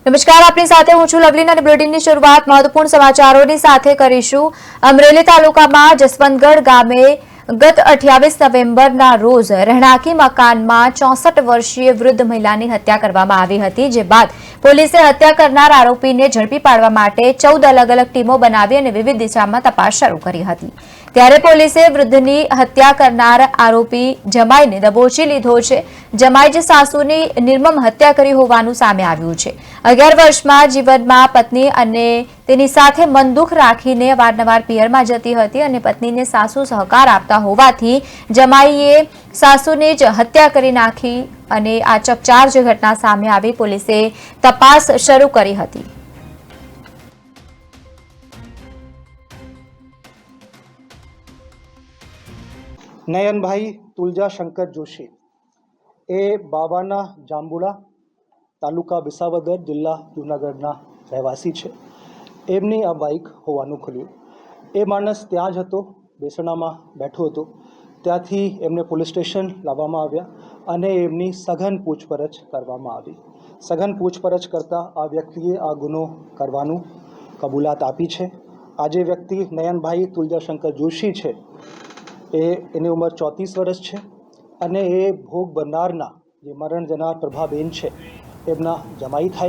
નમસ્કાર, આપની સાથે હું છું લવલીન અને બુલેટિનની શરૂઆત મહત્વપૂર્ણ સમાચારોની સાથે કરીશું। અમરેલી તાલુકામાં જસવંતગઢ ગામે ગત 28 નવેમ્બરના રોજ રહેણાંકી મકાનમાં 64 વર્ષીય વૃદ્ધ મહિલાની હત્યા કરવામાં આવી હતી, જે બાદ પોલીસે હત્યા કરનાર આરોપીને ઝડપી પાડવા માટે 14 અલગ અલગ ટીમો બનાવી અને વિવિધ દિશામાં તપાસ શરૂ કરી હતી। ત્યારે પોલીસે વૃદ્ધની હત્યા કરનાર આરોપી જમાઈને દબોચી લીધો છે। જમાઈ જ સાસુની નિર્મમ હત્યા કરી હોવાનું સામે આવ્યું છે। 11 વર્ષમાં જીવનમાં પત્ની અને તેની સાથે મન દુઃખ રાખીને વારંવાર પિયરમાં જતી હતી અને પત્નીને સાસુ સહકાર આપતા હોવાથી જમાઈએ સાસુની જ હત્યા કરી નાખી અને આ ચકચાર જે ઘટના સામે આવી પોલીસે તપાસ શરૂ કરી હતી। નયનભાઈ તુલજા શંકર જોશી એ બાવાના જાંબુડા તાલુકા વિસાવદર જિલ્લા જૂનાગઢના રહેવાસી છે। એમની આ બાઇક હોવાનું ખુલ્યું। એ માણસ ત્યાં જ હતો, બેસણામાં બેઠો હતો। ત્યાંથી એમને પોલીસ સ્ટેશન લાવવામાં આવ્યા અને એમની સઘન પૂછપરછ કરવામાં આવી। સઘન પૂછપરછ કરતાં આ વ્યક્તિએ આ ગુનો કરવાનું કબૂલાત આપી છે। આ જે વ્યક્તિ નયનભાઈ તુલજા શંકર જોશી છે એની ઉંમર 34 વર્ષ છે અને એ ભોગ બનનારના જે મરણ જનાર પ્રભાબેન છે એમના જમાઈ થાય।